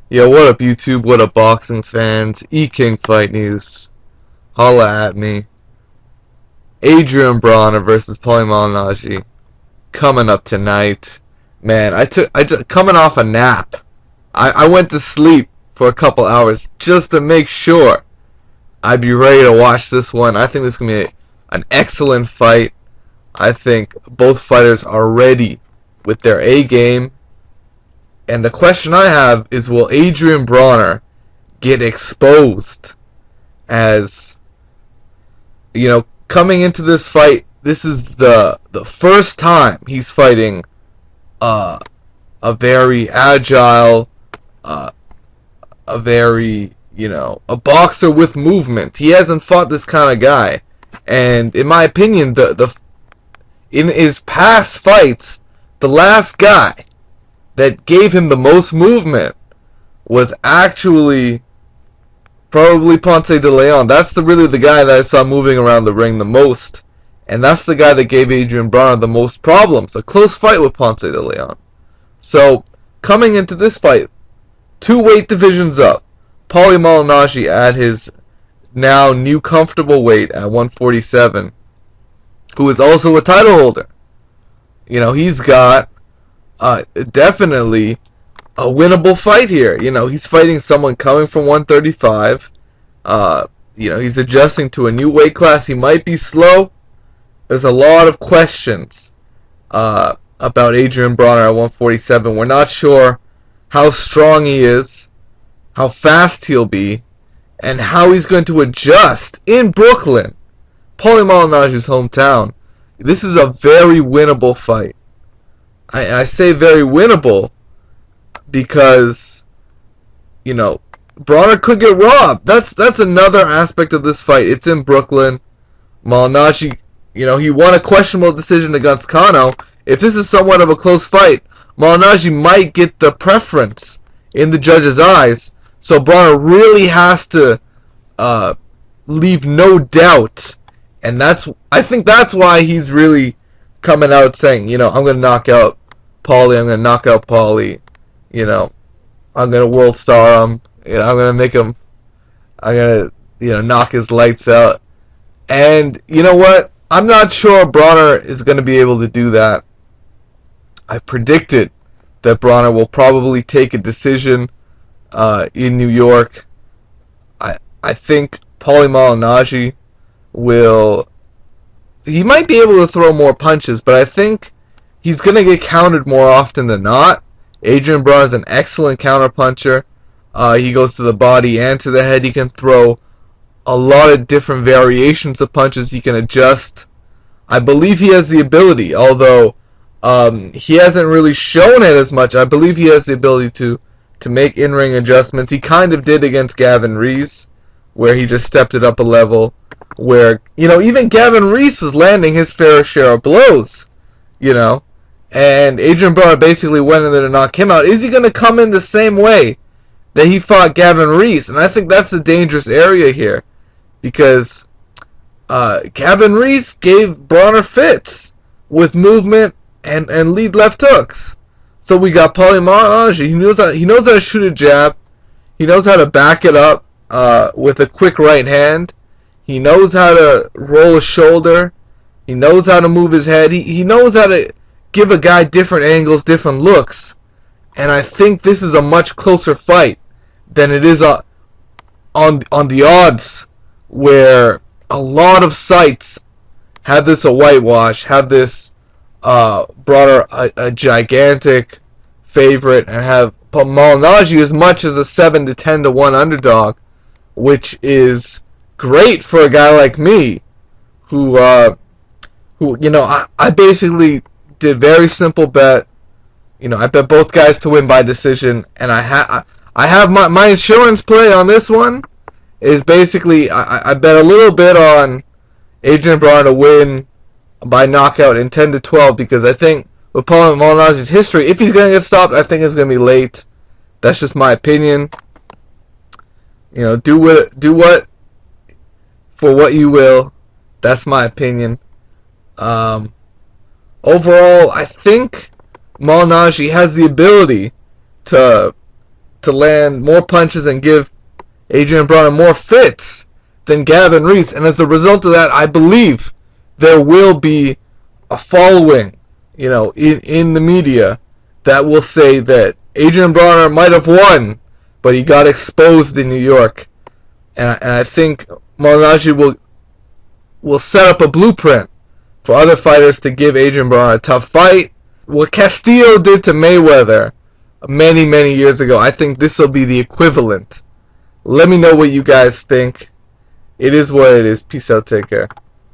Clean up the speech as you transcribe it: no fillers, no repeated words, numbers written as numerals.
Yo, what up, YouTube? What up, boxing fans? E-King Fight News. Holla at me. Adrien Broner versus Paulie Malignaggi coming up tonight. Man, I just coming off a nap. I went to sleep for a couple hours just to make sure I'd be ready to watch this one. I think this is gonna be an excellent fight. I think both fighters are ready with their A game. And the question I have is, will Adrien Broner get exposed? As you know, coming into this fight, this is the first time he's fighting a very agile, a very, a boxer with movement. He hasn't fought this kind of guy, and in my opinion, in his past fights, the last guy that gave him the most movement was actually probably Ponce de Leon. That's really the guy that I saw moving around the ring the most. And that's the guy that gave Adrien Broner the most problems. A close fight with Ponce de Leon. So, coming into this fight, 2 weight divisions up. Paulie Malignaggi at his now new comfortable weight at 147, who is also a title holder. He's got definitely a winnable fight here. He's fighting someone coming from 135. He's adjusting to a new weight class. He might be slow. There's a lot of questions about Adrien Broner at 147. We're not sure how strong he is, how fast he'll be, and how he's going to adjust in Brooklyn, Paulie Malignaggi's hometown. This is a very winnable fight. I say very winnable because, Broner could get robbed. That's another aspect of this fight. It's in Brooklyn. Malignaggi, he won a questionable decision against Kano. If this is somewhat of a close fight, Malignaggi might get the preference in the judges' eyes. So Broner really has to leave no doubt. And I think that's why he's really coming out saying, I'm going to knock out Paulie, I'm going to knock out Paulie, I'm going to world star him, I'm going to make him, I'm going to, knock his lights out. And you know what? I'm not sure Broner is going to be able to do that. I predicted that Broner will probably take a decision in New York. I think Paulie Malignaggi he might be able to throw more punches, but I think he's going to get countered more often than not. Adrien Broner is an excellent counterpuncher. He goes to the body and to the head. He can throw a lot of different variations of punches. He can adjust. I believe he has the ability, although he hasn't really shown it as much. I believe he has the ability to make in-ring adjustments. He kind of did against Gavin Rees, where he just stepped it up a level, where, even Gavin Rees was landing his fair share of blows, and Adrien Broner basically went in there to knock him out. Is he going to come in the same way that he fought Gavin Rees? And I think that's the dangerous area here, because Gavin Rees gave Broner fits with movement and lead left hooks. So we got Paulie Malignaggi. He knows how to shoot a jab. He knows how to back it up with a quick right hand. He knows how to roll a shoulder. He knows how to move his head. He knows how to give a guy different angles, different looks. And I think this is a much closer fight than it is on the odds, where a lot of sites have this a whitewash, have this Broner a gigantic favorite, and have Malignaggi as much as a 7 to 10 to 1 underdog, which is great for a guy like me, who I basically did very simple bet. I bet both guys to win by decision, and I have my insurance play on this one is basically I bet a little bit on Adrien Broner to win by knockout in 10 to 12, because I think with Paulie Malignaggi's history, if he's going to get stopped, I think it's going to be late. That's just my opinion. Do what for what you will. That's my opinion. Overall, I think Malignaggi has the ability to to land more punches and give Adrien Broner more fits than Gavin Rees. And as a result of that, I believe there will be a following, in the media that will say that Adrien Broner might have won, but he got exposed in New York. And I think Malignaggi will set up a blueprint for other fighters to give Adrien Broner a tough fight. What Castillo did to Mayweather many, many years ago, I think this will be the equivalent. Let me know what you guys think. It is what it is. Peace out. Take care.